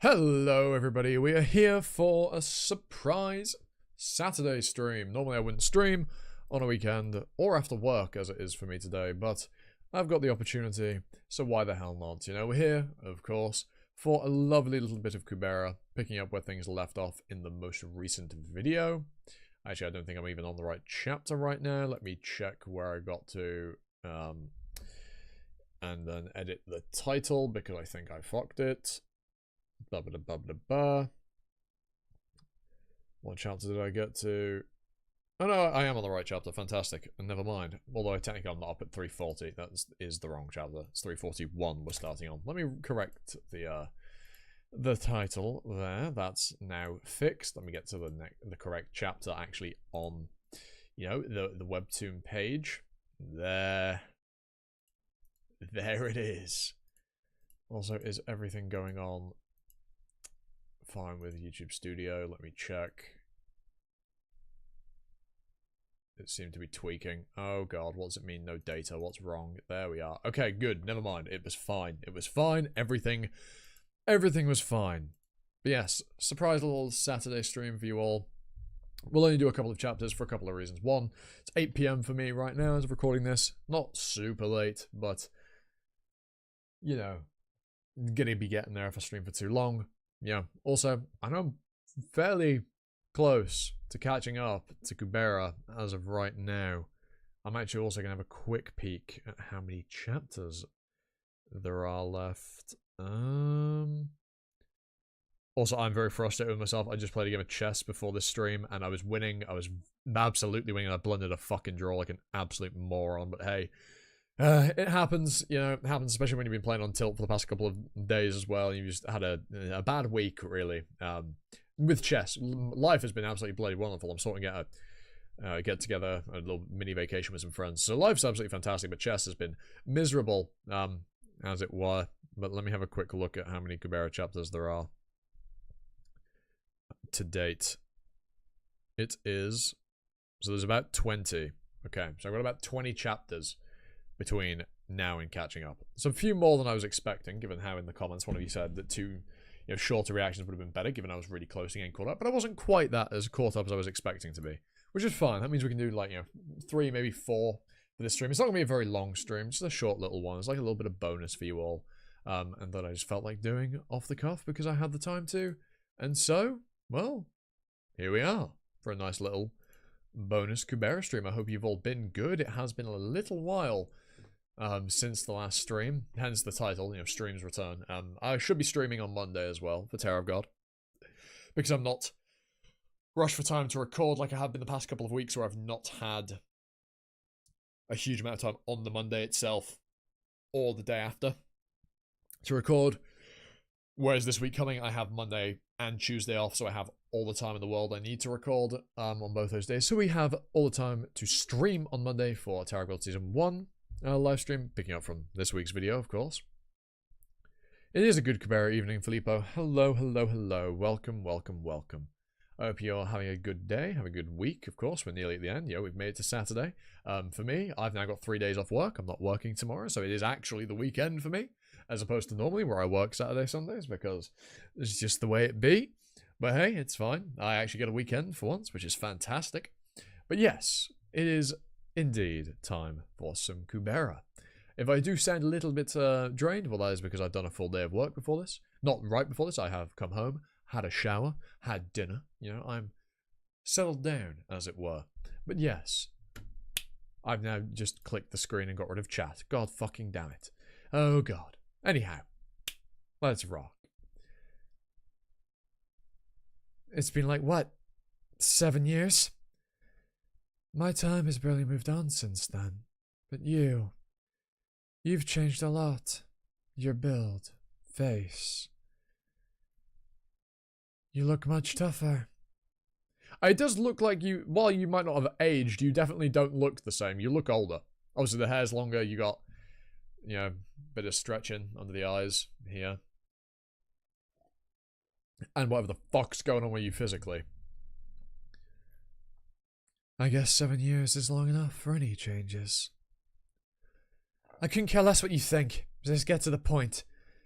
Hello everybody, we are here for a surprise Saturday stream. Normally I wouldn't stream on a weekend or after work as it is for me today, but I've got the opportunity, so why the hell not? You know, we're here, of course, for a lovely little bit of Kubera, picking up where things left off in the most recent video. Actually, I don't think I'm even on the right chapter right now. Let me check where I got to, and then edit the title because I think I fucked it. Blah, blah, blah, blah, blah. What chapter did I get to? Oh no, I am on the right chapter. Fantastic. Never mind. Although technically I'm not up at 340. That is the wrong chapter. It's 341 we're starting on. Let me correct the title there. That's now fixed. Let me get to the correct chapter actually on, you know, the Webtoon page. There it is. Also, is everything going on fine with YouTube Studio? Let me check. It seemed to be tweaking. Oh god, what does it mean? No data. What's wrong? There we are. Okay, good. Never mind. It was fine. It was fine. Everything was fine. But yes, surprise little Saturday stream for you all. We'll only do a couple of chapters for a couple of reasons. One, it's 8 PM for me right now as I'm recording this. Not super late, but you know, gonna be getting there if I stream for too long. Yeah, also, I know I'm fairly close to catching up to Kubera as of right now. I'm actually also going to have a quick peek at how many chapters there are left. Also, I'm very frustrated with myself. I just played a game of chess before this stream, and I was winning. I was absolutely winning, and I blundered a fucking draw like an absolute moron, but hey. It happens, you know, it happens especially when you've been playing on tilt for the past couple of days as well. You've just had a bad week, really, with chess. Life has been absolutely bloody wonderful. I'm sorting out a get together, a little mini vacation with some friends. So life's absolutely fantastic, but chess has been miserable, as it were. But let me have a quick look at how many Kubera chapters there are to date. It is, so there's about 20. Okay, so I've got about 20 chapters between now and catching up. So a few more than I was expecting, given how in the comments one of you said that two shorter reactions would have been better, given I was really close to getting caught up. But I wasn't quite that as caught up as I was expecting to be, which is fine. That means we can do, like, 3, maybe 4 for this stream. It's not going to be a very long stream, just a short little one. It's like a little bit of bonus for you all, and that I just felt like doing off the cuff because I had the time to. And so, well, here we are for a nice little bonus Kubera stream. I hope you've all been good. It has been a little while since the last stream, hence the title, streams return. I should be streaming on Monday as well for Terror of God, because I'm not rushed for time to record like I have been the past couple of weeks, where I've not had a huge amount of time on the Monday itself or the day after to record. Whereas this week coming, I have Monday and Tuesday off, so I have all the time in the world I need to record on both those days. So we have all the time to stream on Monday for Terror of God Season 1. Live stream, picking up from this week's video, of course. It is a good Kubera evening, Filippo. Hello, hello, hello. Welcome, welcome, welcome. I hope you're having a good day, have a good week, of course. We're nearly at the end. We've made it to Saturday. For me, I've now got 3 days off work. I'm not working tomorrow, so it is actually the weekend for me, as opposed to normally where I work Saturday, Sundays, because it's just the way it be. But hey, it's fine. I actually get a weekend for once, which is fantastic. But yes, it is indeed time for some Kubera. If I do sound a little bit drained, well, that is because I've done a full day of work before this. Not right before this. I have come home, had a shower, had dinner. I'm settled down, as it were. But yes, I've now just clicked the screen and got rid of chat. God fucking damn it. Oh god. Anyhow, let's rock. It's been like, what, 7 years? My time has barely moved on since then, but you've changed a lot. Your build, face. You look much tougher. It does look like you, while you might not have aged, you definitely don't look the same. You look older. Obviously the hair's longer, you got, a bit of stretching under the eyes here. And whatever the fuck's going on with you physically. I guess 7 years is long enough for any changes. I couldn't care less what you think. Just get to the point.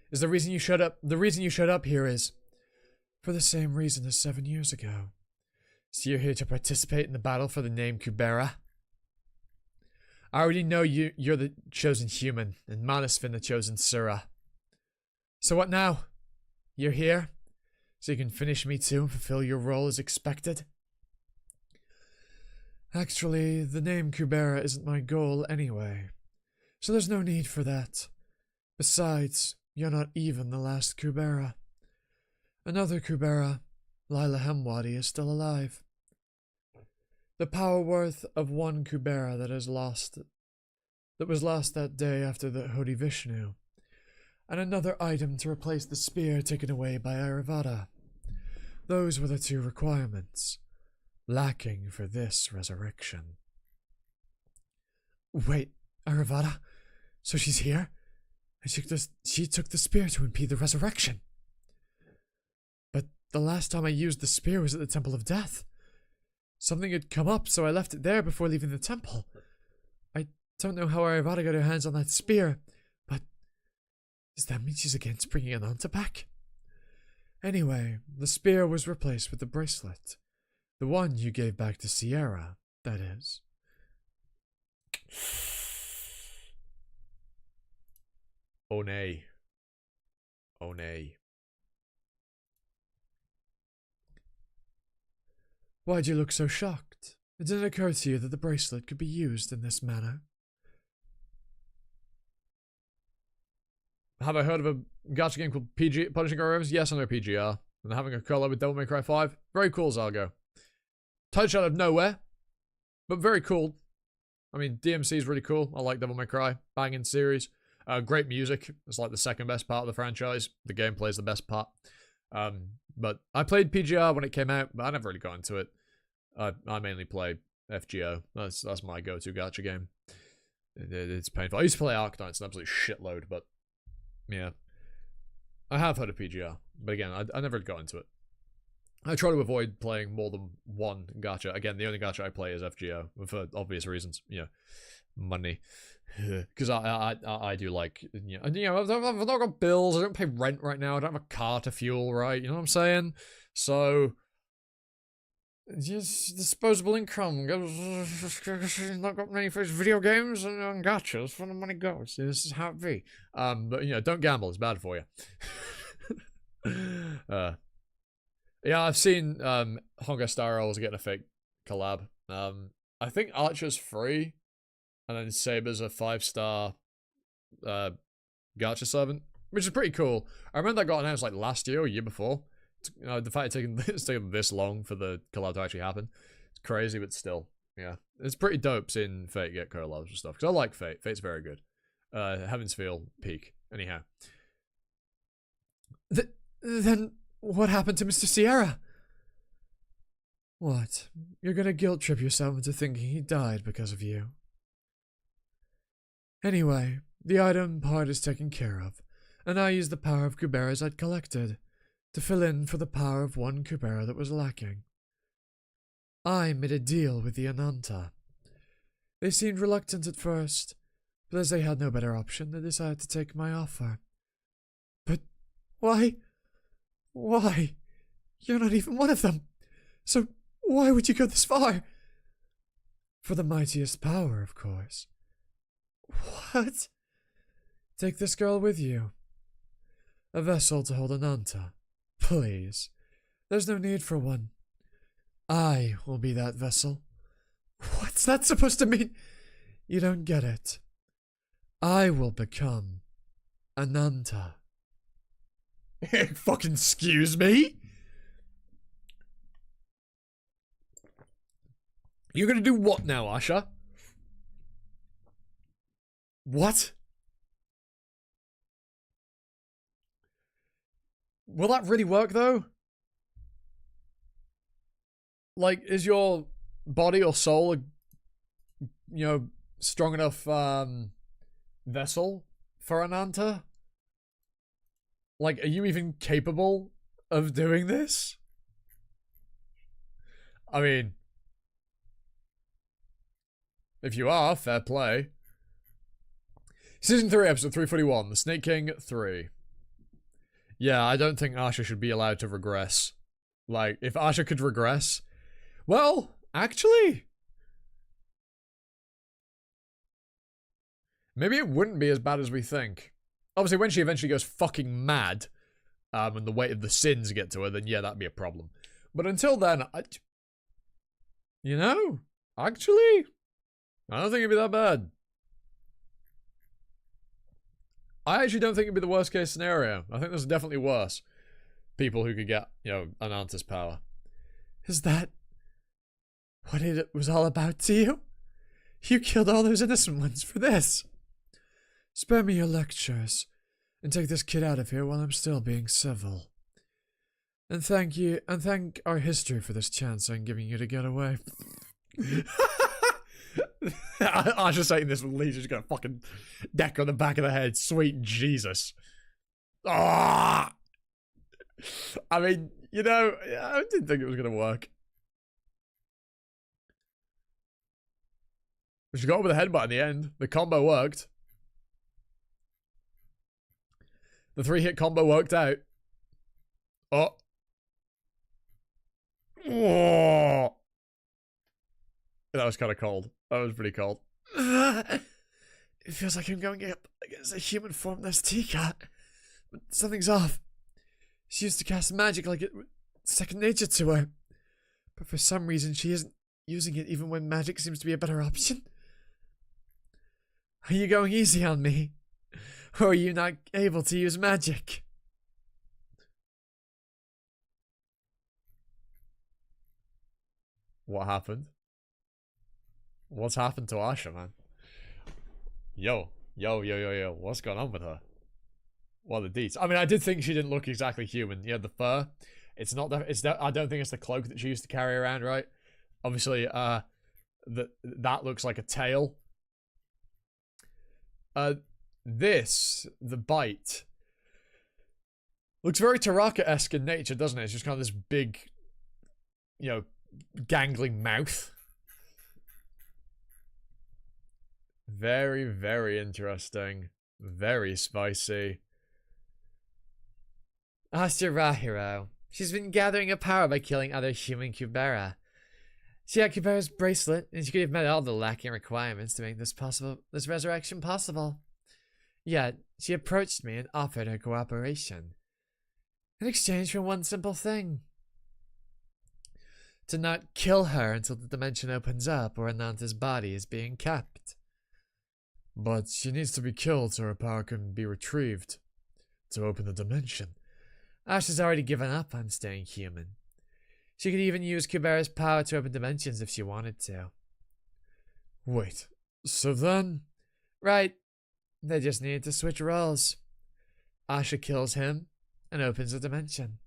The reason you showed up here is For the same reason as 7 years ago. So you're here to participate in the battle for the name Kubera? I already know you're the chosen human, and Manasvin the chosen Sura. So what now? You're here? So you can finish me too and fulfill your role as expected? Actually, the name Kubera isn't my goal anyway. So there's no need for that. Besides, you're not even the last Kubera. Another Kubera, Lila Hemwadi, is still alive. The power worth of one Kubera that was lost that day after the Hodi Vishnu, and another item to replace the spear taken away by Ayurveda. Those were the 2 requirements, lacking for this resurrection. Wait, Ayurveda? So she's here? And she took the spear to impede the resurrection. But the last time I used the spear was at the Temple of Death. Something had come up, so I left it there before leaving the temple. I don't know how Ayurveda got her hands on that spear, but does that mean she's against bringing Ananta back? Anyway, the spear was replaced with the bracelet. The one you gave back to Sierra, that is. Oh nay. Oh nay. Why'd you look so shocked? It didn't occur to you that the bracelet could be used in this manner. Have I heard of a gacha game called Punishing Gurus? Yes, I know PGR. And having a collab with Devil May Cry 5. Very cool, Zargo. Touch out of nowhere, but very cool. I mean, DMC is really cool. I like Devil May Cry. Banging series. Great music. It's like the second best part of the franchise. The gameplay is the best part. But I played PGR when it came out, but I never really got into it. I mainly play FGO. That's my go-to gacha game. It's painful. I used to play Arknights, it's an absolute shitload, but yeah. I have heard of PGR, but again, I never got into it. I try to avoid playing more than one gacha. Again, the only gacha I play is FGO, for obvious reasons. You know, money. Because I do like, I've not got bills, I don't pay rent right now, I don't have a car to fuel, right? You know what I'm saying? So, just disposable income goes, not got many for video games and gachas, that's where the money goes. This is how it be. But, don't gamble, it's bad for you. Yeah, I've seen Honga Star Rails getting a fake collab. I think Archer's free. And then Saber's a 5-star gacha servant, which is pretty cool. I remember that got announced like last year or year before. The fact it's taken this long for the collab to actually happen. It's crazy, but still, yeah. It's pretty dope seeing Fate get collabs and stuff. Because I like Fate. Fate's very good. Heaven's Feel, peak. Anyhow. Then what happened to Mr. Sierra? What? You're gonna guilt trip yourself into thinking he died because of you. Anyway, the item part is taken care of, and I used the power of Kuberas I'd collected to fill in for the power of one Kubera that was lacking. I made a deal with the Ananta. They seemed reluctant at first, but as they had no better option, they decided to take my offer. But why? Why? You're not even one of them. So why would you go this far? For the mightiest power, of course. What? Take this girl with you. A vessel to hold Ananta. Please. There's no need for one. I will be that vessel. What's that supposed to mean? You don't get it. I will become Ananta. Fucking excuse me? You're gonna do what now, Asha? What? Will that really work, though? Like, is your body or soul, strong enough, vessel for Ananta? Like, are you even capable of doing this? I mean, if you are, fair play. Season 3, episode 341, The Snake King 3. Yeah, I don't think Asha should be allowed to regress. Like, if Asha could regress... Well, actually... maybe it wouldn't be as bad as we think. Obviously, when she eventually goes fucking mad, and the weight of the sins get to her, then yeah, that'd be a problem. But until then, you know, actually, I don't think it'd be that bad. I actually don't think it'd be the worst case scenario. I think there's definitely worse people who could get, you know, Ananta's power. Is that what it was all about to you? You killed all those innocent ones for this. Spare me your lectures, and take this kid out of here while I'm still being civil. And thank our history for this chance I'm giving you to get away. I was just saying this with Lee just got a fucking deck on the back of the head. Sweet Jesus. Ah! I mean, you know, I didn't think it was going to work. She got over the headbutt in the end. The combo worked. The 3-hit combo worked out. Oh. Oh. That was kind of cold. That was pretty cold. It feels like I'm going up against a human form that's Tika. But something's off. She used to cast magic like it was second nature to her. But for some reason, she isn't using it even when magic seems to be a better option. Are you going easy on me? Or are you not able to use magic? What happened? What's happened to Asha, man? Yo. What's going on with her? What are the deets? I mean, I did think she didn't look exactly human. Yeah, the fur. It's not that. I don't think it's the cloak that she used to carry around, right? Obviously, that looks like a tail. The bite looks very Taraka-esque in nature, doesn't it? It's just kind of this big, you know, gangling mouth. Very, very interesting. Very spicy. Asha Rahiro. She's been gathering her power by killing other human Kubera. She had Kubera's bracelet, and she could have met all the lacking requirements to make this resurrection possible. Yet, she approached me and offered her cooperation. In exchange for one simple thing. To not kill her until the dimension opens up or Ananta's body is being kept. But she needs to be killed so her power can be retrieved to open the dimension. Asha's already given up on staying human. She could even use Kubera's power to open dimensions if she wanted to. Wait, so then? Right. They just needed to switch roles. Asha kills him and opens a dimension.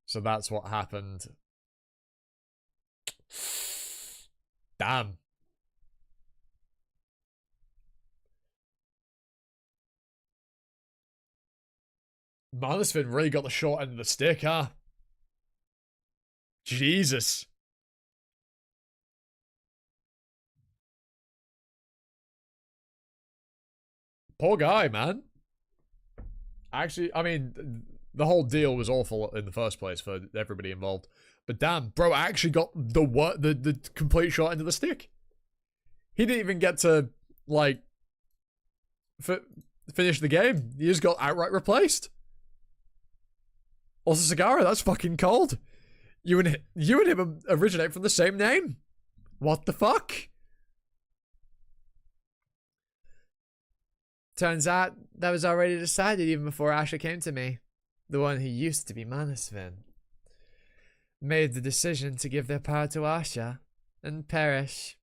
So that's what happened. Damn. Manasvin really got the short end of the stick, huh? Jesus. Poor guy, man. Actually, I mean, the whole deal was awful in the first place for everybody involved. But damn, bro actually got the complete short end of the stick. He didn't even get to, like, finish the game. He just got outright replaced. Also, Sagara, that's fucking cold. You and him originate from the same name. What the fuck? Turns out that was already decided even before Asha came to me. The one who used to be Manasvin. Made the decision to give their power to Asha and perish.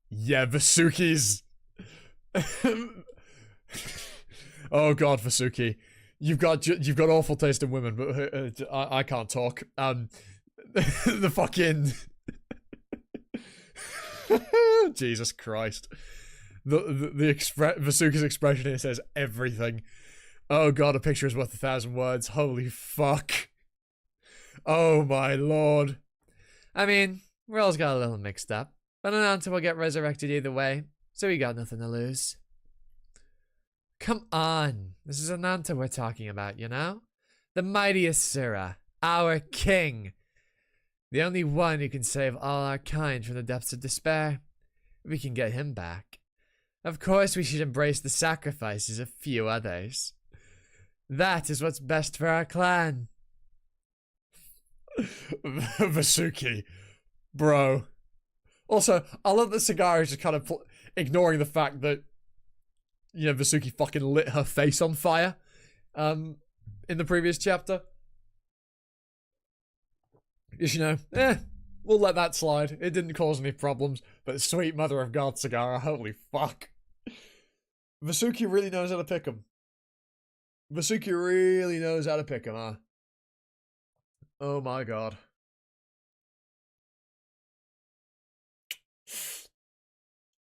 Yeah, Vasuki's... Oh god, Vasuki. You've got awful taste in women, but I can't talk. The fucking... Jesus Christ. Vasuki's expression here says everything. Oh god, a picture is worth 1,000 words. Holy fuck. Oh my lord. I mean, we all got a little mixed up, but Ananta will get resurrected either way, so we got nothing to lose. Come on. This is Ananta we're talking about, you know? The mighty Asura, our king. The only one who can save all our kind from the depths of despair. We can get him back. Of course, we should embrace the sacrifices of few others. That is what's best for our clan. Vasuki. Bro. Also, I love that Sagara is just kind of ignoring the fact that, you know, Vasuki fucking lit her face on fire in the previous chapter. Just, you know, we'll let that slide. It didn't cause any problems. But sweet mother of God, Sagara, holy fuck. Vasuki really knows how to pick him. Vasuki really knows how to pick him, huh? Oh my god.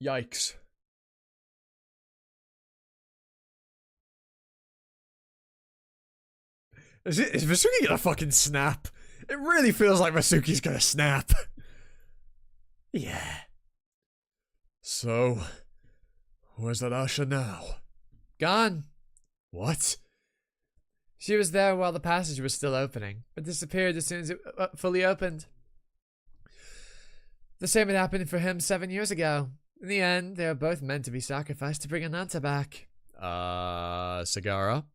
Yikes. Is Vasuki gonna fucking snap? It really feels like Vasuki's gonna snap. Yeah. So, where's that Asha now? Gone. What? She was there while the passage was still opening, but disappeared as soon as it fully opened. The same had happened for him 7 years ago. In the end, they were both meant to be sacrificed to bring Ananta back. Sagara?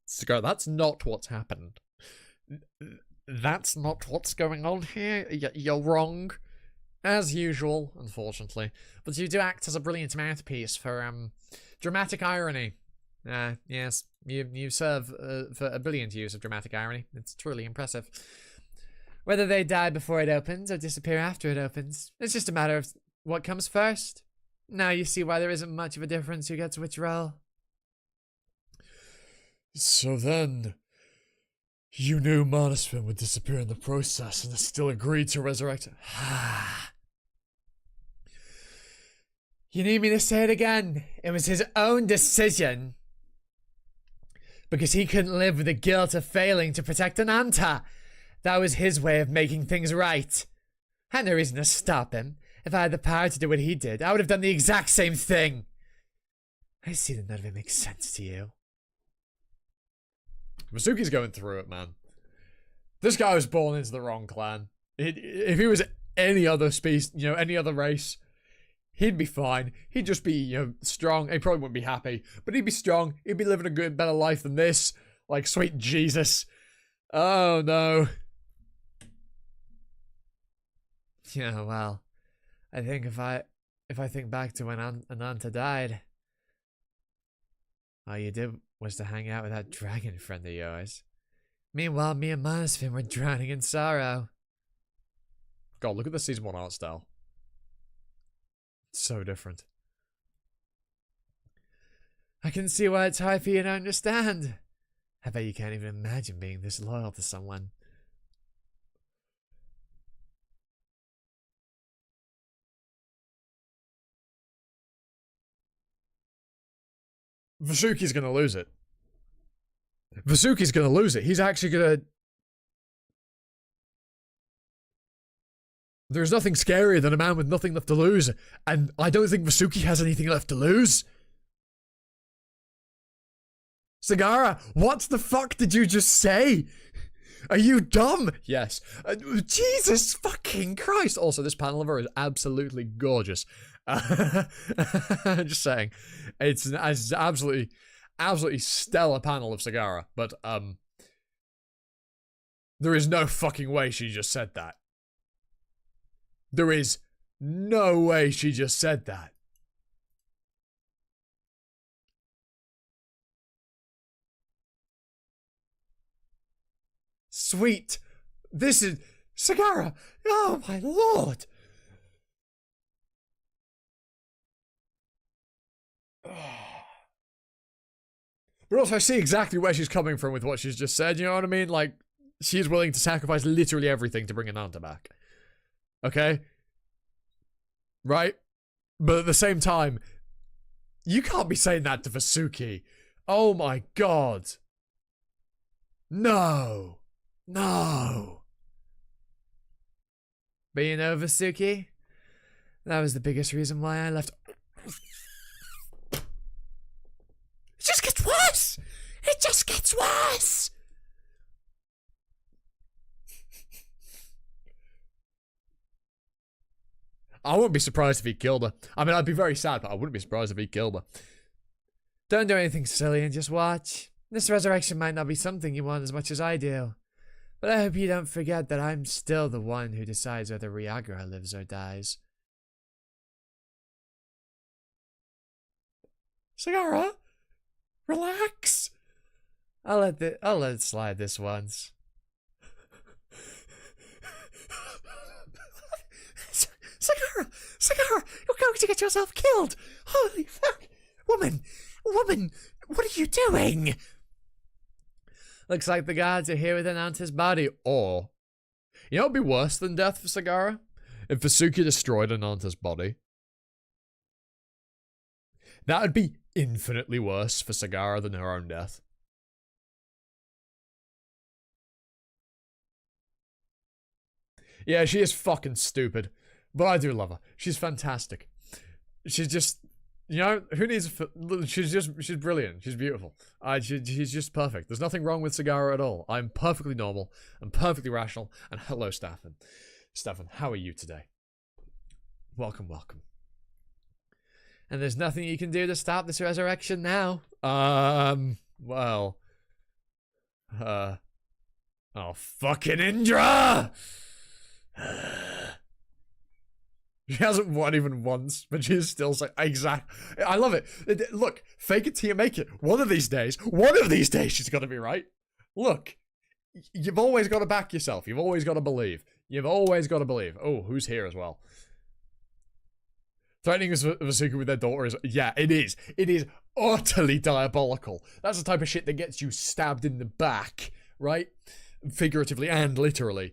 Sagara, that's not what's happened. That's not what's going on here. You're wrong. As usual, unfortunately. But you do act as a brilliant mouthpiece for, dramatic irony. Yes, you serve for a brilliant use of dramatic irony. It's truly impressive. Whether they die before it opens or disappear after it opens, it's just a matter of what comes first. Now you see why there isn't much of a difference who gets which role. So then, you knew Monosfin would disappear in the process and still agreed to resurrect it. You need me to say it again? It was his own decision. Because he couldn't live with the guilt of failing to protect Ananta. That was his way of making things right. I had no reason to stop him. If I had the power to do what he did, I would have done the exact same thing. I see that none of it makes sense to you. Vasuki's going through it, man. This guy was born into the wrong clan. If he was any other species, you know, any other race, he'd be fine. He'd just be, you know, strong. He probably wouldn't be happy, but he'd be strong. He'd be living a good, better life than this. Like, sweet Jesus. Oh, no. Yeah, well, I think if I think back to when Ananta died, all you did was to hang out with that dragon friend of yours. Meanwhile, me and Monosfin were drowning in sorrow. God, look at the season 1 art style. It's so different. I can see why it's hard for you to understand. I bet you can't even imagine being this loyal to someone. Vasuki's gonna lose it. Vasuki's gonna lose it. He's actually gonna... There's nothing scarier than a man with nothing left to lose. And I don't think Vasuki has anything left to lose. Sagara, what the fuck did you just say? Are you dumb? Yes. Jesus fucking Christ. Also, this panel of her is absolutely gorgeous. Just saying. It's absolutely stellar panel of Sagara. But, there is no fucking way she just said that. There is no way she just said that. Sweet. This is... Sagara! Oh, my lord! But also, I see exactly where she's coming from with what she's just said, you know what I mean? Like, she's willing to sacrifice literally everything to bring Ananta back. Okay? Right? But at the same time, you can't be saying that to Vasuki. Oh my god. No. No. But you know, Vasuki, that was the biggest reason why I left. just gets worse! I wouldn't be surprised if he killed her. I mean, I'd be very sad, but I wouldn't be surprised if he killed her. Don't do anything silly and just watch. This resurrection might not be something you want as much as I do. But I hope you don't forget that I'm still the one who decides whether Riagura lives or dies. Sagara, relax. I'll let it slide this once. Sagara, you're going to get yourself killed. Holy fuck. Woman, what are you doing? Looks like the gods are here with Ananta's body. Or, you know what would be worse than death for Sagara? If Vasuki destroyed Ananta's body. That would be infinitely worse for Sagara than her own death. Yeah, she is fucking stupid. But I do love her. She's fantastic. She's just, you know, who needs she's brilliant. She's beautiful. She's just perfect. There's nothing wrong with Sagara at all. I'm perfectly normal. I'm perfectly rational. And hello, Stefan. Stefan, how are you today? Welcome. And there's nothing you can do to stop this resurrection now. Well. Oh, fucking Indra! She hasn't won even once, but she's still saying, exactly. I love it. Look, fake it till you make it. One of these days she's got to be right. Look, you've always got to back yourself. You've always got to believe. Oh, who's here as well? Threatening Vasuki with their daughter is, yeah, it is. It is utterly diabolical. That's the type of shit that gets you stabbed in the back, right? Figuratively and literally.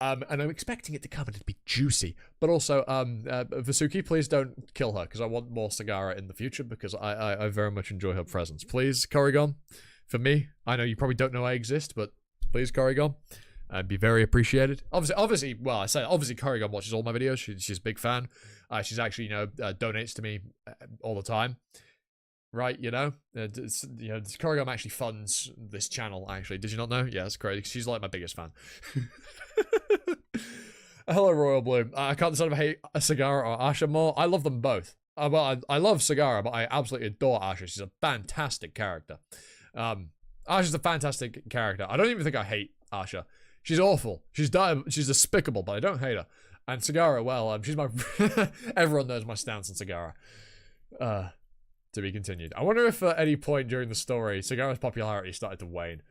And I'm expecting it to come and it'd be juicy. But also, Vasuki, please don't kill her, because I want more Sagara in the future, because I very much enjoy her presence. Please, Korrigan, for me, I know you probably don't know I exist, but please, Korrigan, I'd be very appreciated. Obviously, well, I say, obviously, Korrigan watches all my videos. She's a big fan. She's actually, donates to me all the time. Right, Korrigan actually funds this channel, actually. Did you not know? Yeah, that's crazy. She's like my biggest fan. Hello, Royal Bloom. I can't decide if I hate Sagara or Asha more. I love them both. I love Sagara, but I absolutely adore Asha. She's a fantastic character. Asha's a fantastic character. I don't even think I hate Asha. She's awful. She's despicable, but I don't hate her. And Sagara, well, she's my... Everyone knows my stance on Sagara. To be continued. I wonder if at any point during the story, Sagara's popularity started to wane.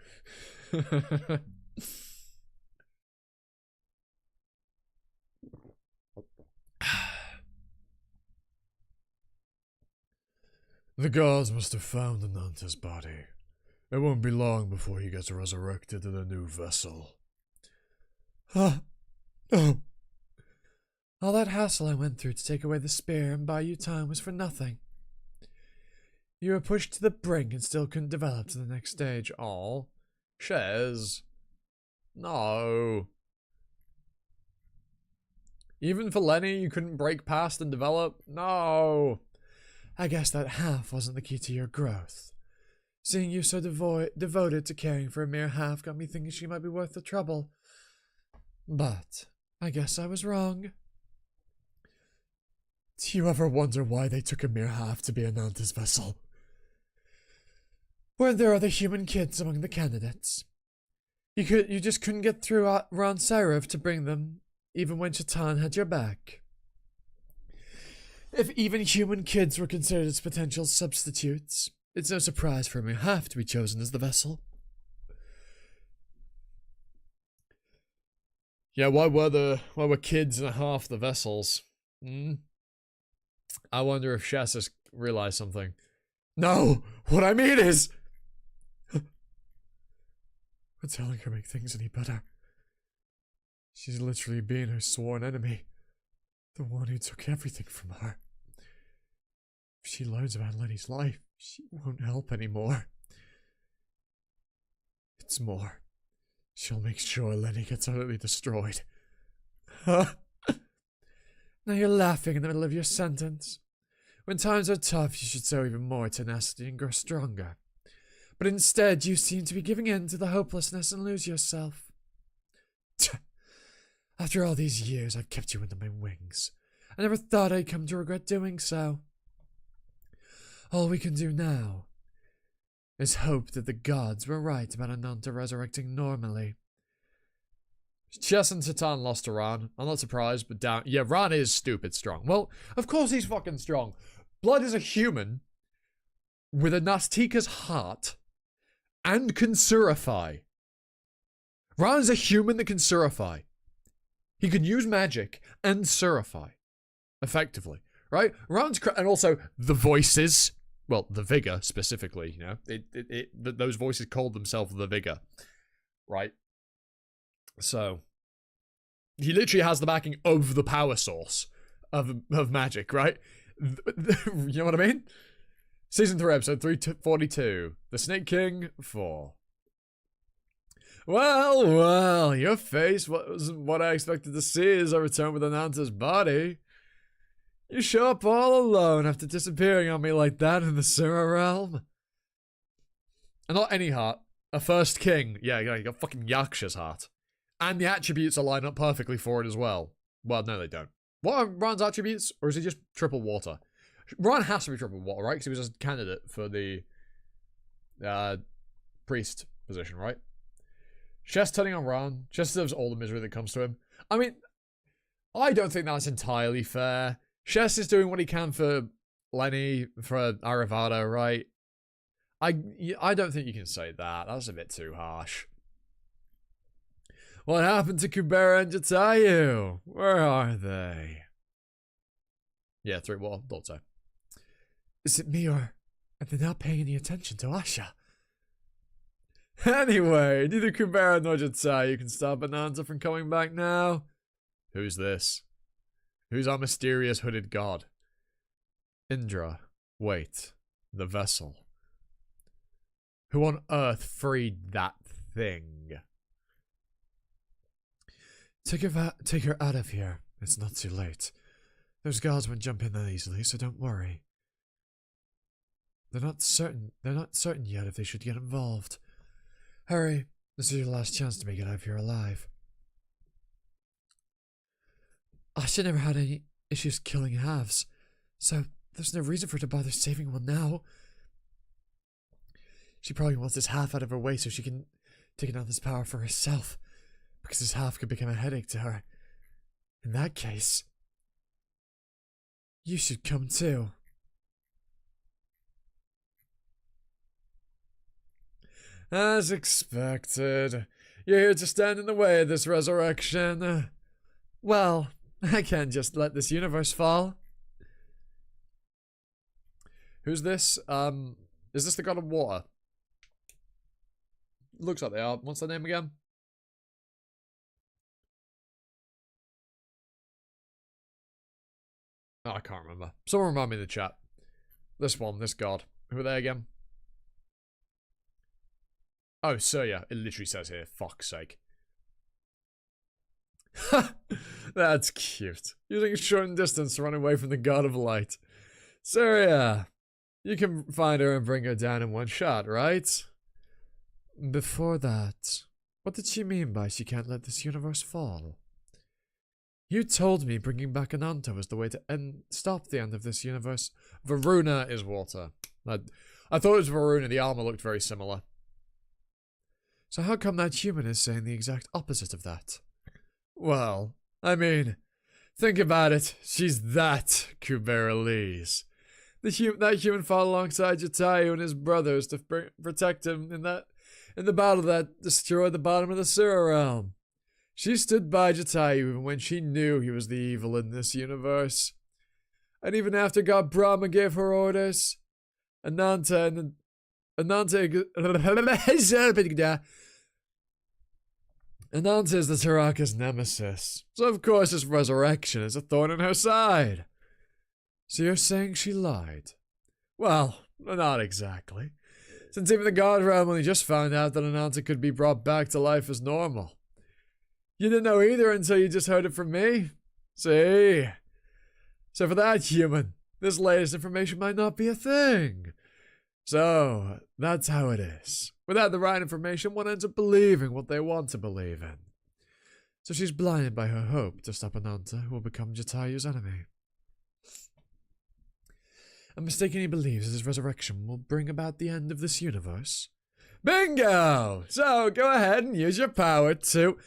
The gods must have found Ananta's body. It won't be long before he gets resurrected in a new vessel. Oh. All that hassle I went through to take away the spear and buy you time was for nothing. You were pushed to the brink and still couldn't develop to the next stage. Aw. Shez. No. Even for Lenny, you couldn't break past and develop? No. I guess that half wasn't the key to your growth. Seeing you so devoted to caring for a mere half got me thinking she might be worth the trouble. But I guess I was wrong. Do you ever wonder why they took a mere half to be Ananta's vessel? Weren't there other human kids among the candidates? You just couldn't get through Ron Seraph to bring them, even when Chatan had your back. If even human kids were considered as potential substitutes, it's no surprise for a mere half to be chosen as the vessel. Yeah, why were kids and a half the vessels? I wonder if Shess has realized something. No! What I mean is... We're telling her make things any better. She's literally being her sworn enemy. The one who took everything from her. If she learns about Lenny's life, she won't help anymore. It's more. She'll make sure Lenny gets utterly destroyed. Now you're laughing in the middle of your sentence. When times are tough, you should show even more tenacity and grow stronger. But instead, you seem to be giving in to the hopelessness and lose yourself. After all these years, I've kept you under my wings. I never thought I'd come to regret doing so. All we can do now is hope that the gods were right about Ananta resurrecting normally. Chess and Titan lost to Ran. I'm not surprised, but down. Yeah, Ran is stupid strong. Well, of course he's fucking strong. Blood is a human with a Nastika's heart and can surify. Ran is a human that can surify. He can use magic and surify effectively, right? Ran's and also the voices. Well, the Vigor specifically, you know, those voices called themselves the Vigor, right? So he literally has the backing of the power source of magic, right? You know what I mean? Season 3, episode 342, The Snake King 4. Well, your face wasn't what I expected to see as I returned with Ananta's body. You show up all alone after disappearing on me like that in the Sura realm. And not any heart. A first king. Yeah, you got fucking Yaksha's heart. And the attributes are lined up perfectly for it as well. Well, no, they don't. What are Ran's attributes? Or is he just triple water? Ran has to be triple water, right? Because he was a candidate for the priest position, right? Chess turning on Ran. Chess deserves all the misery that comes to him. I mean, I don't think that's entirely fair. Chess is doing what he can for Lenny, for Aravada, right? I don't think you can say that. That's a bit too harsh. What happened to Kubera and Jatayu? Where are they? Yeah, well, thought so. Is it me or are they not paying any attention to Asha? Anyway, neither Kubera nor Jatayu can stop Ananta from coming back now. Who's this? Who's our mysterious hooded god? Indra. Wait. The vessel. Who on earth freed that thing? Take her out of here. It's not too late. Those guards won't jump in that easily, so don't worry. They're not certain yet if they should get involved. Hurry. This is your last chance to make it out of here alive. Asha never had any issues killing halves, so there's no reason for her to bother saving one now. She probably wants this half out of her way so she can take Ananta's power for herself, because this half could become a headache to her. In that case, you should come too. As expected, you're here to stand in the way of this resurrection. Well, I can't just let this universe fall. Who's this? Is this the god of water? Looks like they are. What's their name again? Oh, I can't remember. Someone remind me in the chat. This god. Who are they again? Oh, Surya. It literally says here. Fuck's sake. That's cute. Using a short distance to run away from the god of light. Surya, you can find her and bring her down in one shot, right? Before that, what did she mean by she can't let this universe fall? You told me bringing back Ananta was the way to stop the end of this universe. Varuna is water. I thought it was Varuna. The armor looked very similar. So how come that human is saying the exact opposite of that? Well, I mean, think about it. She's that Kubera Lee's. That human fought alongside Jatayu and his brothers to protect him in the battle that destroyed the bottom of the Sura realm. She stood by Jatayu even when she knew he was the evil in this universe. And even after God Brahma gave her orders, Ananta is the Taraka's nemesis. So of course his resurrection is a thorn in her side. So you're saying she lied? Well, not exactly. Since even the God Realm only just found out that Ananta could be brought back to life as normal. You didn't know either until you just heard it from me. See? So for that human, this latest information might not be a thing. So, that's how it is. Without the right information, one ends up believing what they want to believe in. So she's blinded by her hope to stop Ananta, who will become Jatayu's enemy. And mistakenly believes that his resurrection will bring about the end of this universe. Bingo! So, go ahead and use your power to...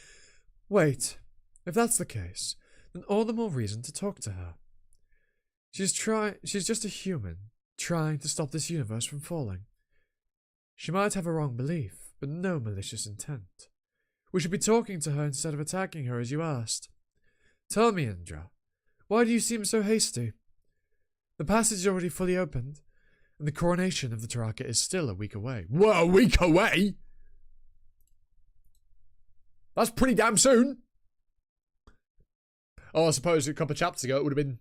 Wait, if that's the case, then all the more reason to talk to her. She's just a human, trying to stop this universe from falling. She might have a wrong belief, but no malicious intent. We should be talking to her instead of attacking her as you asked. Tell me, Indra, why do you seem so hasty? The passage is already fully opened, and the coronation of the Taraka is still a week away. Whoa, a week away? That's pretty damn soon. Oh, I suppose a couple of chapters ago it would have been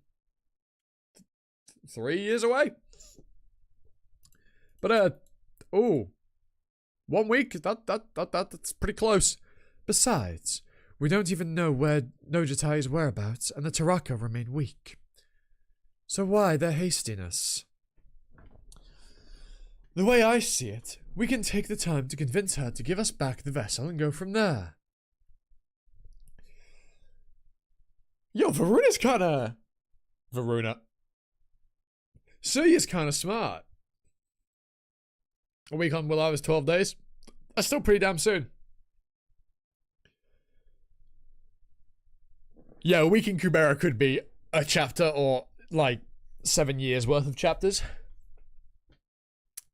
3 years away. But 1 week, that's pretty close. Besides, we don't even know where Nojatai's whereabouts, and the Taraka remain weak. So why their hastiness? The way I see it, we can take the time to convince her to give us back the vessel and go from there. Yo, Varuna's kinda... Varuna. Suya's kinda smart. A week on Will I was 12 days. That's still pretty damn soon. Yeah, a week in Kubera could be a chapter or, like, 7 years worth of chapters.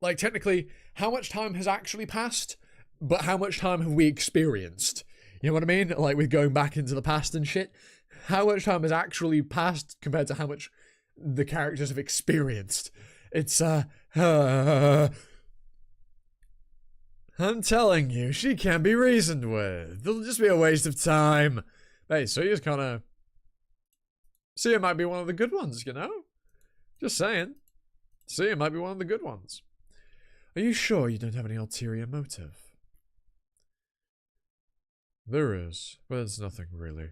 Like, technically, how much time has actually passed, but how much time have we experienced? You know what I mean? Like, with going back into the past and shit. How much time has actually passed compared to how much the characters have experienced? It's, I'm telling you, she can't be reasoned with. It'll just be a waste of time. Hey, Suya's kinda... Suya might be one of the good ones, you know? Just saying. Suya might be one of the good ones. Are you sure you don't have any ulterior motive? There is, but it's nothing really.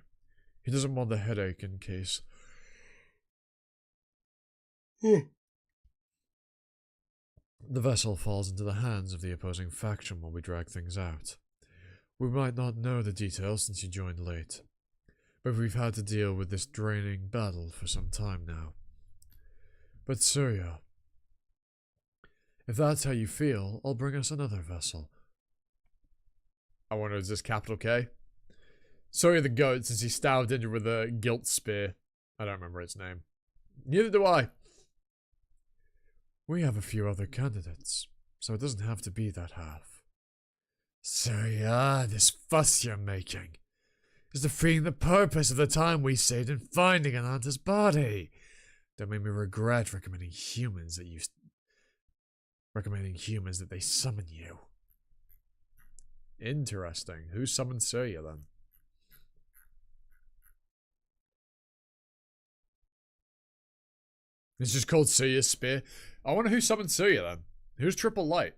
He doesn't want the headache in case... The vessel falls into the hands of the opposing faction while we drag things out. We might not know the details since you joined late, but we've had to deal with this draining battle for some time now. But Surya, if that's how you feel, I'll bring us another vessel. I wonder, is this capital K? Surya the goat, since he stabbed Indra with a guilt spear. I don't remember its name. Neither do I. We have a few other candidates, so it doesn't have to be that half. Surya, this fuss you're making is defeating the purpose of the time we saved in finding Ananta's body. Don't make me regret recommending humans that they summon you. Interesting. Who summoned Surya then? It's just called Surya's Spear. I wonder who summoned Surya then. Who's Triple Light?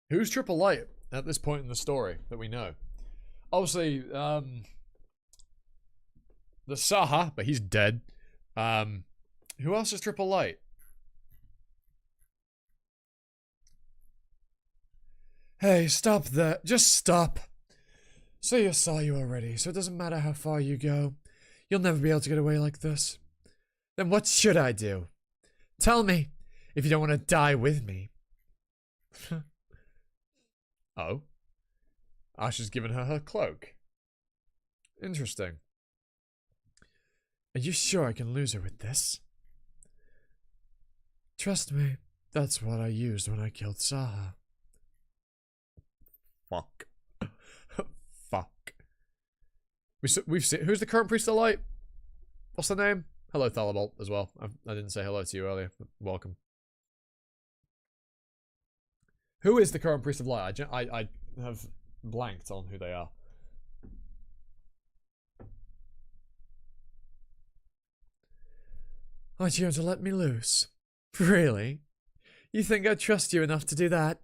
Who's Triple Light at this point in the story that we know? Obviously, the Saha, but he's dead. Who else is Triple Light? Hey, stop that. Just stop. Surya saw you already, so it doesn't matter how far you go. You'll never be able to get away like this. Then what should I do? Tell me, if you don't want to die with me. Oh. Asha's given her her cloak. Interesting. Are you sure I can lose her with this? Trust me, that's what I used when I killed Saha. Fuck. Fuck. We've seen... Who's the current Priest of Light? What's the name? Hello, Thalabolt, as well. I didn't say hello to you earlier. Welcome. Who is the current Priest of Light? I have blanked on who they are. Aren't you going to let me loose? Really? You think I'd trust you enough to do that?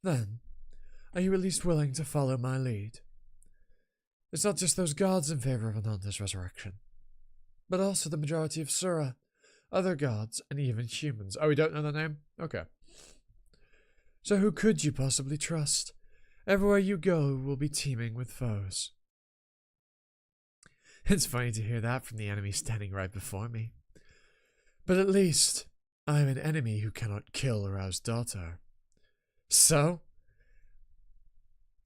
Then, are you at least willing to follow my lead? It's not just those gods in favor of Ananta's resurrection. but also the majority of Sura, other gods, and even humans. Oh, we don't know their name? Okay. So who could you possibly trust? Everywhere you go will be teeming with foes. It's funny to hear that from the enemy standing right before me. But at least, I am an enemy who cannot kill Rao's daughter. So?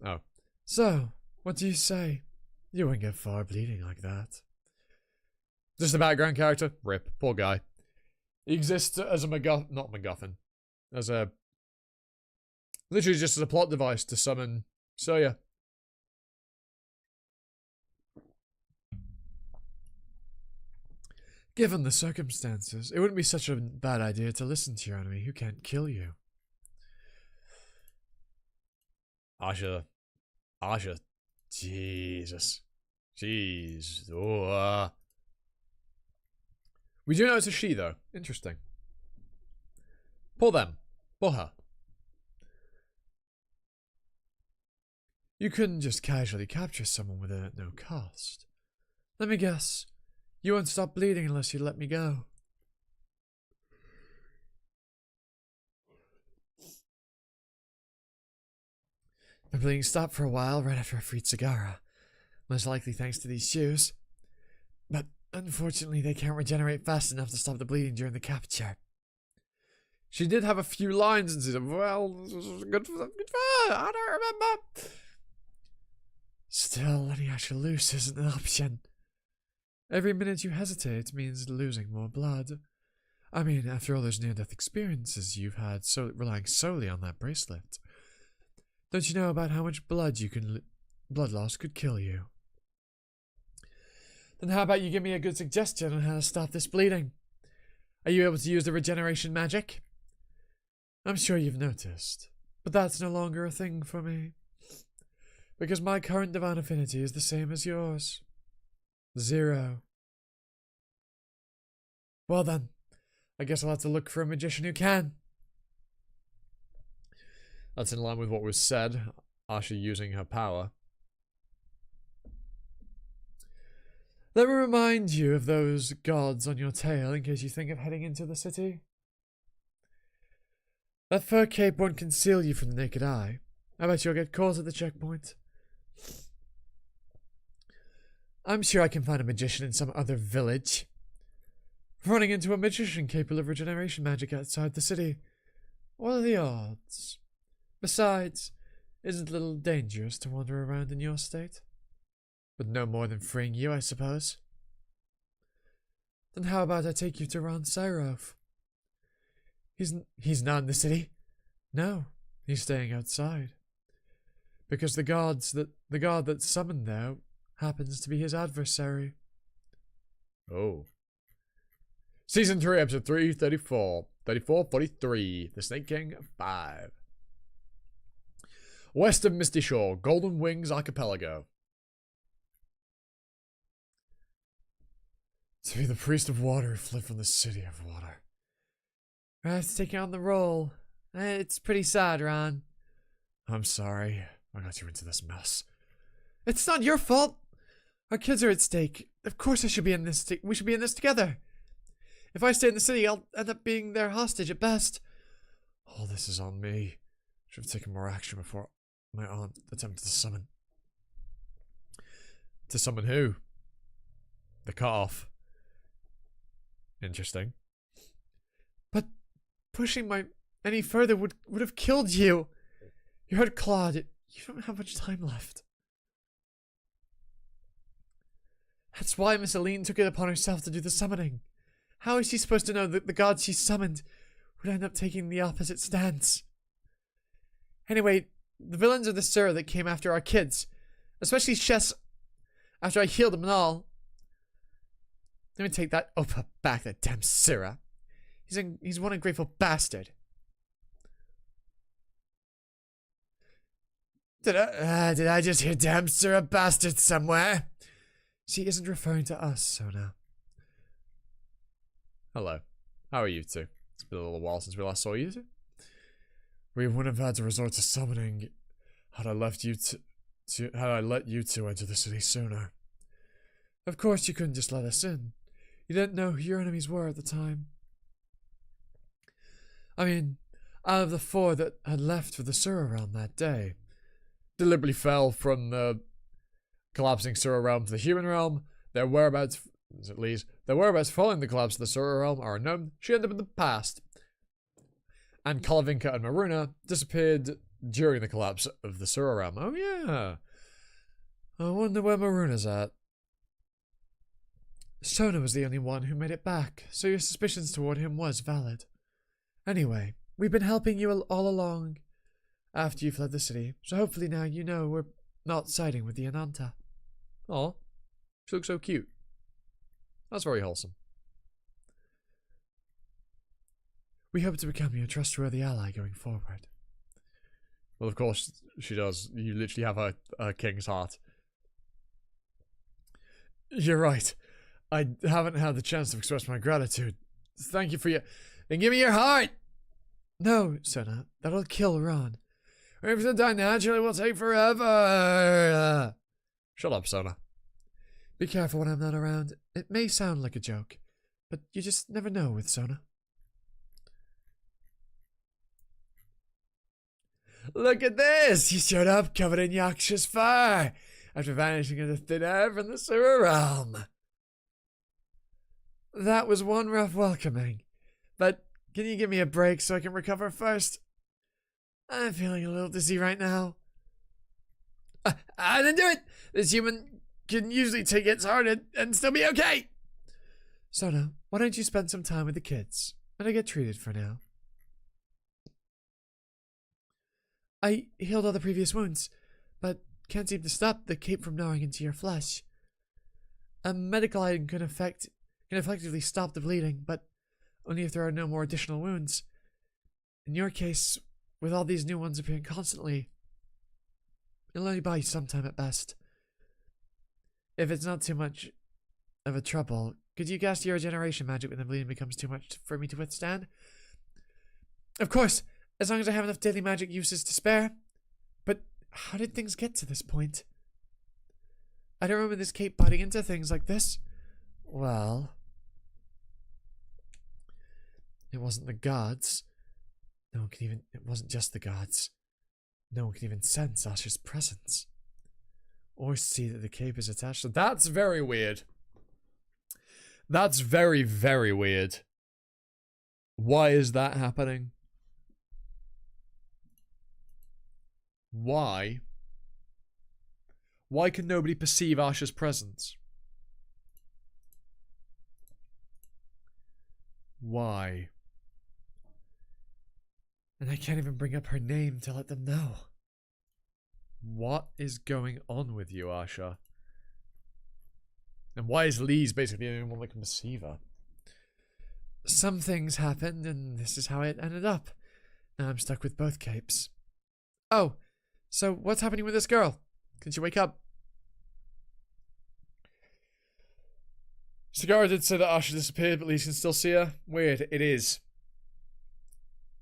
Oh. So, what do you say? You wouldn't get far bleeding like that. Just a background character? Rip. Poor guy. He exists as a not MacGuffin. As a... Literally just as a plot device to summon Soya. Given the circumstances, it wouldn't be such a bad idea to listen to your enemy who can't kill you. Asha. Jesus. Jeez. Oh, We do know it's a she, though. Interesting. Pull them. Pull her. You couldn't just casually capture someone with it at no cost. Let me guess. You won't stop bleeding unless you let me go. My bleeding stopped for a while right after I freed Sagara. Most likely thanks to these shoes. But unfortunately they can't regenerate fast enough to stop the bleeding during the capture. She did have a few lines and said, well, good for her. I don't remember. Still, letting Asha loose isn't an option. Every minute you hesitate means losing more blood. I mean, after all those near-death experiences you've had relying solely on that bracelet. Don't you know about how much blood blood loss could kill you? Then how about you give me a good suggestion on how to stop this bleeding? Are you able to use the regeneration magic? I'm sure you've noticed, but that's no longer a thing for me. Because my current divine affinity is the same as yours. 0. Well then, I guess I'll have to look for a magician who can. That's in line with what was said. Asha using her power. Let me remind you of those gods on your tail in case you think of heading into the city. That fur cape won't conceal you from the naked eye. I bet you'll get caught at the checkpoint. I'm sure I can find a magician in some other village. Running into a magician capable of regeneration magic outside the city. What are the odds? Besides, isn't it a little dangerous to wander around in your state? But no more than freeing you, I suppose. Then how about I take you to Ron Cyrov? He's not in the city. No, he's staying outside. Because the god that's summoned there happens to be his adversary. Oh. Season 3, episode 334. 3443. The Snake King 5. West of Misty Shore. Golden Wings Archipelago. To be the priest of water who fled from the city of water. I have to take on the role. It's pretty sad, Ron. I'm sorry. I got you into this mess. It's not your fault. Our kids are at stake. Of course I should be in this. We should be in this together. If I stay in the city, I'll end up being their hostage at best. All this is on me. Should have taken more action before my aunt attempted to summon. To summon who? The cut-off. Interesting. But pushing any further would have killed you. You heard Claude. You don't have much time left. That's why Miss Aline took it upon herself to do the summoning. How is she supposed to know that the gods she summoned would end up taking the opposite stance? Anyway, the villains are the Sura that came after our kids. Especially Chess, after I healed them and all. Let me take that back, that damn Sura. He's one ungrateful bastard. Did I just hear damn Sura bastard somewhere? She isn't referring to us, Sona. Hello. How are you two? It's been a little while since we last saw you two. We wouldn't have had to resort to summoning had I let you two enter the city sooner. Of course you couldn't just let us in. You didn't know who your enemies were at the time. I mean, out of the 4 that had left for the sewer realm that day, deliberately fell from the collapsing sewer realm to the human realm. Their whereabouts, at least, their whereabouts following the collapse of the sewer realm are unknown. She ended up in the past. And Kalavinka and Maruna disappeared during the collapse of the sewer realm. Oh yeah. I wonder where Maruna's at. Sona was the only one who made it back, so your suspicions toward him was valid. Anyway, we've been helping you all along after you fled the city, so hopefully now you know we're not siding with the Ananta. Aw, she looks so cute. That's very wholesome. We hope to become your trustworthy ally going forward. Well, of course she does. You literally have a king's heart. You're right. I haven't had the chance to express my gratitude. Thank you for your... Then give me your heart! No, Sona. That'll kill Ron. If to die naturally, will take forever. Shut up, Sona. Be careful when I'm not around. It may sound like a joke, but you just never know with Sona. Look at this! You showed up covered in Yaksha's fur after vanishing into thin air from the sewer realm. That was one rough welcoming. But can you give me a break so I can recover first? I'm feeling a little dizzy right now. I didn't do it! This human can usually take its heart and still be okay! Sona, why don't you spend some time with the kids? And I get treated for now. I healed all the previous wounds, but can't seem to stop the cape from gnawing into your flesh. A medical item can effectively stop the bleeding, but only if there are no more additional wounds. In your case, with all these new ones appearing constantly, it'll only buy you some time at best. If it's not too much of a trouble, could you cast your regeneration magic when the bleeding becomes too much for me to withstand? Of course, as long as I have enough daily magic uses to spare. But how did things get to this point? I don't remember this cape butting into things like this. Well, it wasn't the gods. It wasn't just the gods. No one can even sense Asher's presence. Or see that the cape is attached to... That's very weird. That's very, very weird. Why is that happening? Why? Why can nobody perceive Asha's presence? Why? And I can't even bring up her name to let them know. What is going on with you, Asha? And why is Lise basically the only one that can perceive her? Some things happened, and this is how it ended up. Now I'm stuck with both capes. Oh, so what's happening with this girl? Can she wake up? Sagara did say that Asha disappeared, but Lise can still see her. Weird, it is.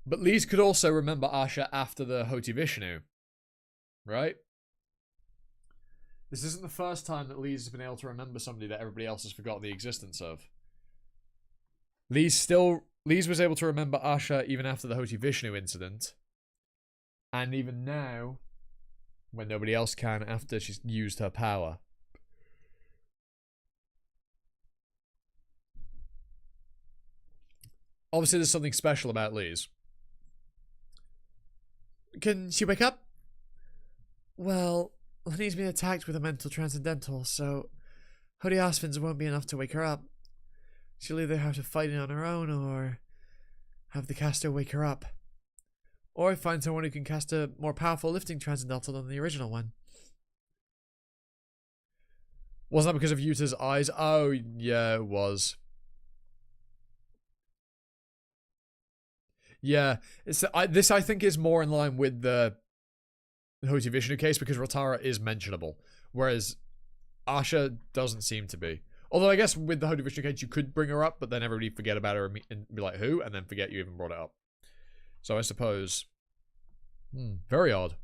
But Lise could also remember Asha after the Hoti Vishnu. Right? This isn't the first time that Lise has been able to remember somebody that everybody else has forgotten the existence of. Lise was able to remember Asha even after the Hoti Vishnu incident. And even now, when nobody else can, after she's used her power. Obviously, there's something special about Lise. Can she wake up? Well, Lenny's been attacked with a mental transcendental, so Hody Asfin's won't be enough to wake her up. She'll either have to fight it on her own, or have the caster wake her up. Or find someone who can cast a more powerful lifting transcendental than the original one. Wasn't that because of Yuta's eyes? Oh, yeah, it was. Yeah, this I think is more in line with the Hoti Vishnu case because Rotara is mentionable, whereas Asha doesn't seem to be. Although I guess with the Hoti Vishnu case you could bring her up, but then everybody forget about her and be like, who? And then forget you even brought it up. So I suppose... very odd.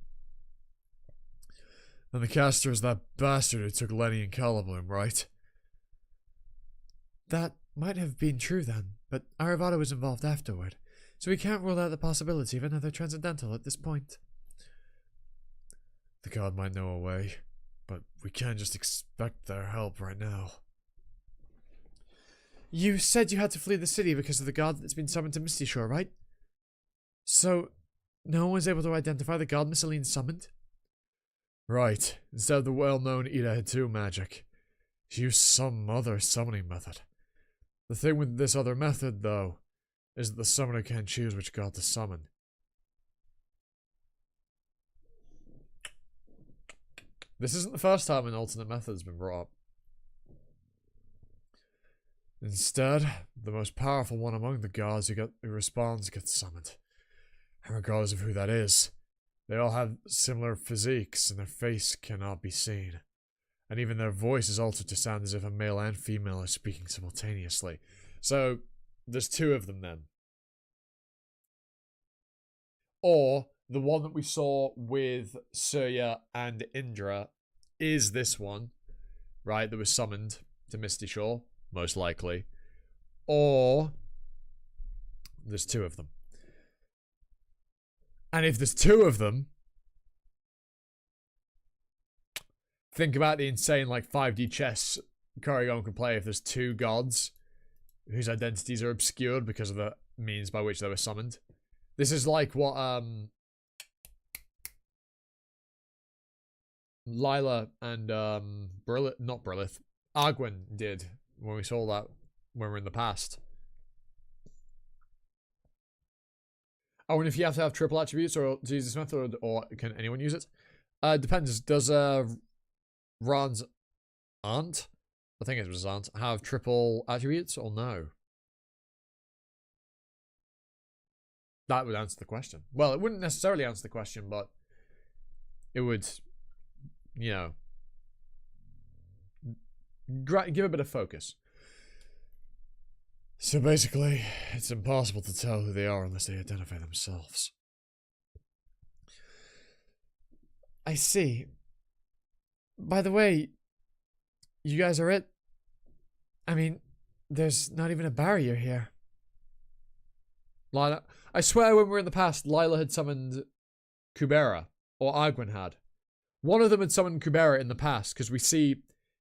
And the caster is that bastard who took Lenny and Callabloom, right? That might have been true then, but Aravada was involved afterward, so we can't rule out the possibility of another transcendental at this point. The god might know a way, but we can't just expect their help right now. You said you had to flee the city because of the god that's been summoned to Misty Shore, right? So, no one was able to identify the god Miss Aline summoned? Right. Instead of the well-known Ida-Hitu magic, she used some other summoning method. The thing with this other method, though, is that the summoner can't choose which god to summon. This isn't the first time an alternate method has been brought up. Instead, the most powerful one among the gods who responds gets summoned. And regardless of who that is, they all have similar physiques and their face cannot be seen. And even their voice is altered to sound as if a male and female are speaking simultaneously. So, there's two of them then. Or, the one that we saw with Surya and Indra is this one, right, that was summoned to Misty Shore, most likely. Or, there's two of them. And if there's two of them, think about the insane, like, 5D chess Corrigan can play if there's two gods whose identities are obscured because of the means by which they were summoned. This is like what, Lila and, Arguin did when we saw that when we were in the past. Oh, and if you have to have triple attributes or to use this method, or can anyone use it? Depends. Does Ran's aunt, I think it was his aunt, have triple attributes or no? That would answer the question. Well, it wouldn't necessarily answer the question, but it would, you know, give a bit of focus. So basically, it's impossible to tell who they are unless they identify themselves. I see. By the way, you guys are it? I mean, there's not even a barrier here. Lila, I swear when we were in the past, Lila had summoned Kubera, or Arguin had. One of them had summoned Kubera in the past, because we see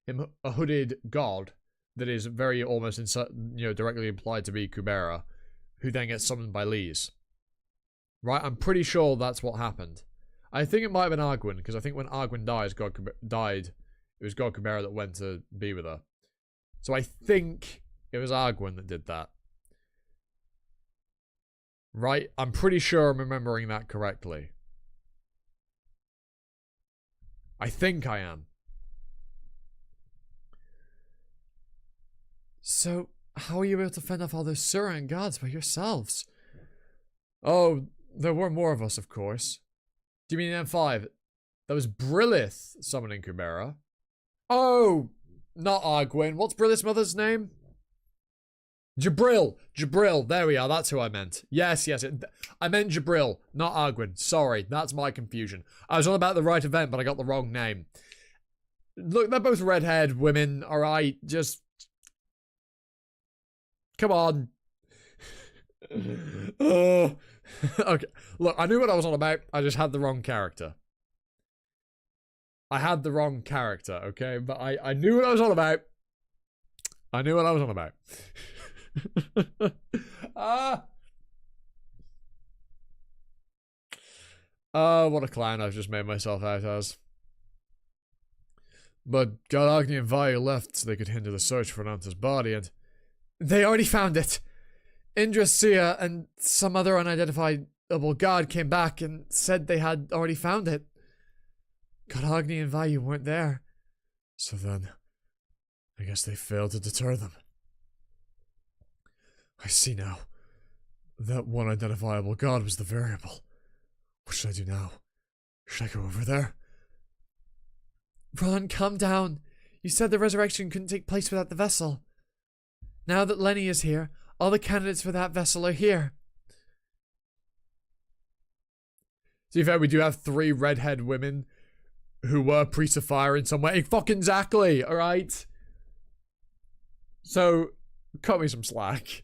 him a hooded god that is very almost, directly implied to be Kubera, who then gets summoned by Lise. Right? I'm pretty sure that's what happened. I think it might have been Arguin, because I think when Arguin died, it was God Kubera that went to be with her. So I think it was Arguin that did that. Right? I'm pretty sure I'm remembering that correctly. I think I am. So, how are you able to fend off all those Suran gods by yourselves? Oh, there were more of us, of course. Do you mean in M5? That was Brilith summoning Kubera. Oh, not Arguin. What's Brilith's mother's name? Jabril. Jabril. There we are. That's who I meant. Yes. I meant Jabril, not Arguin. Sorry, that's my confusion. I was on about the right event, but I got the wrong name. Look, they're both redhead women, alright? Just... Come on. Okay. Look, I knew what I was on about. I just had the wrong character. I had the wrong character, okay? But I knew what I was on about. I knew what I was on about. What a clown I've just made myself out as. But God Agni and Vayu left so they could hinder the search for Nanta's body, and they already found it. Indra, Sia, and some other unidentifiable god came back and said they had already found it. God Agni and Vayu weren't there. So then, I guess they failed to deter them. I see now. That one identifiable god was the variable. What should I do now? Should I go over there? Ron, calm down. You said the resurrection couldn't take place without the vessel. Now that Lenny is here, all the candidates for that vessel are here. To be fair, we do have 3 redhead women who were priests of fire in some way. Fucking exactly, alright? So, Cut me some slack.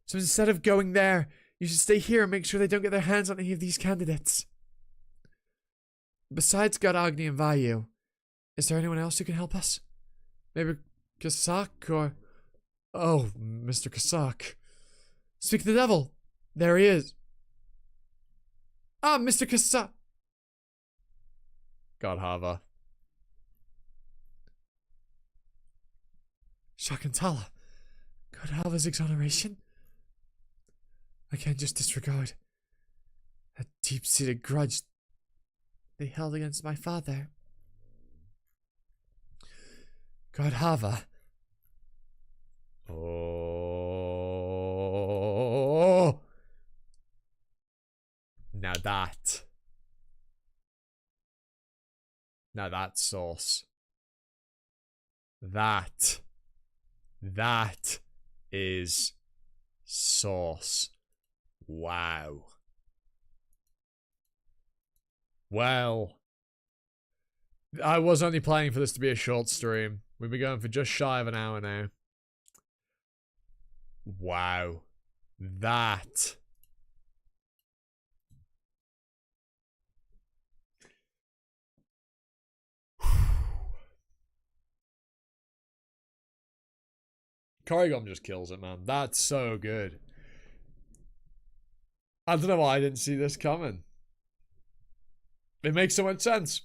So instead of going there, you should stay here and make sure they don't get their hands on any of these candidates. Besides God, Agni, and Vayu, is there anyone else who can help us? Maybe Kasak or... Oh, Mr. Kasak. Speak to the devil. There he is. Ah, Mr. Kasak. Godhava. Shakuntala. Godhava's exoneration? I can't just disregard a deep-seated grudge they held against my father. Godhava. Oh. Now that's sauce. That is sauce. Wow. Well, I was only planning for this to be a short stream. We've been going for just shy of an hour now. Wow. That. Korigom just kills it, man. That's so good. I don't know why I didn't see this coming. It makes so much sense.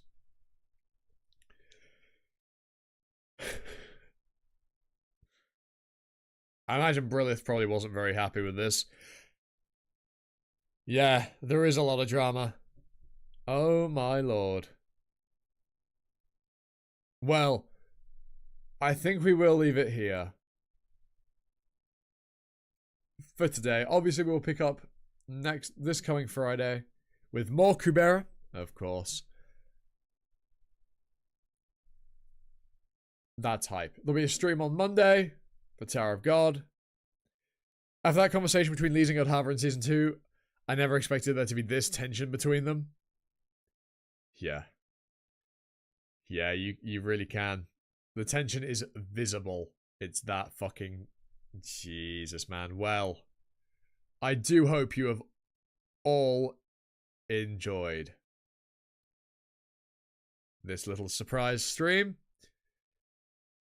I imagine Brilith probably wasn't very happy with this. Yeah, there is a lot of drama. Oh my lord. Well, I think we will leave it here for today. Obviously, we'll pick up this coming Friday with more Kubera, of course. That's hype. There'll be a stream on Monday for Tower of God. After that conversation between Lise and Godhava in Season 2, I never expected there to be this tension between them. Yeah. Yeah, you really can. The tension is visible. It's that fucking... Jesus, man. Well, I do hope you have all enjoyed this little surprise stream.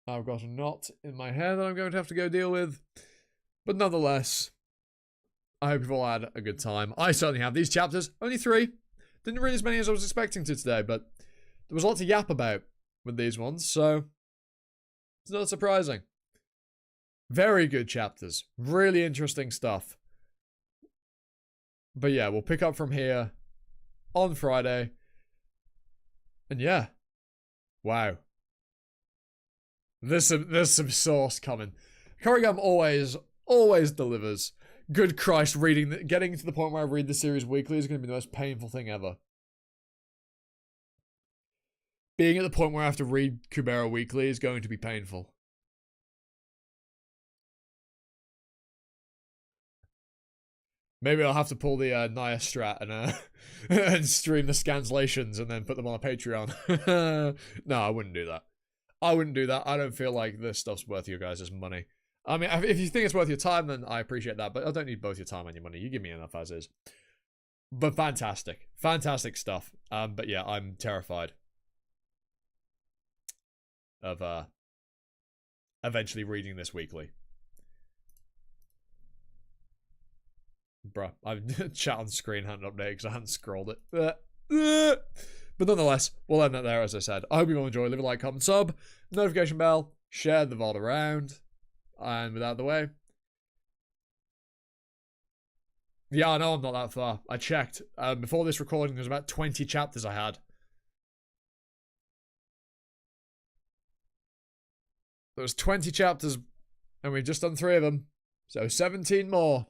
I've got a knot in my hair that I'm going to have to go deal with. But nonetheless, I hope you've all had a good time. I certainly have. These chapters, only 3. Didn't read as many as I was expecting to today, but there was a lot to yap about with these ones, so it's not surprising. Very good chapters. Really interesting stuff. But yeah, we'll pick up from here on Friday. And yeah. Wow. There's some sauce coming. Korigam always delivers. Good Christ, getting to the point where I read the series weekly is going to be the most painful thing ever. Being at the point where I have to read Kubera weekly is going to be painful. Maybe I'll have to pull the Naya strat and and stream the scanslations and then put them on a Patreon. No, I wouldn't do that. I wouldn't do that. I don't feel like this stuff's worth your guys' money. I mean, if you think it's worth your time, then I appreciate that. But I don't need both your time and your money. You give me enough as is. But fantastic. Fantastic stuff. But yeah, I'm terrified of eventually reading this weekly. Bruh, I've chat on screen hadn't updated because I hadn't scrolled it. But nonetheless, we'll end that there, as I said. I hope you all enjoy. Leave a like, comment, sub, notification bell, share the VOD around. And without the way. Yeah, I know I'm not that far. I checked. Before this recording, there's about 20 chapters I had. There was 20 chapters, and we've just done 3 of them. So 17 more.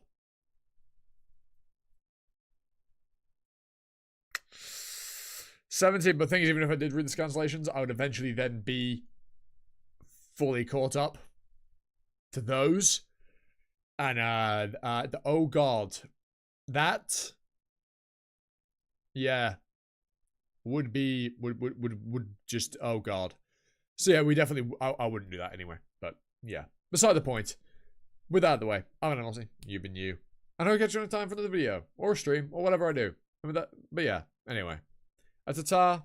17, but the thing is, even if I did read the cancellations, I would eventually then be fully caught up to those. And oh god, that, yeah, would just, oh god. So yeah, we definitely, I wouldn't do that anyway, but yeah. Beside the point. With that out of the way, I'm an Aussie. You've been you. And I'll catch you on time for another video. Or a stream. Or whatever I do. But yeah. Anyway. Ta-ta.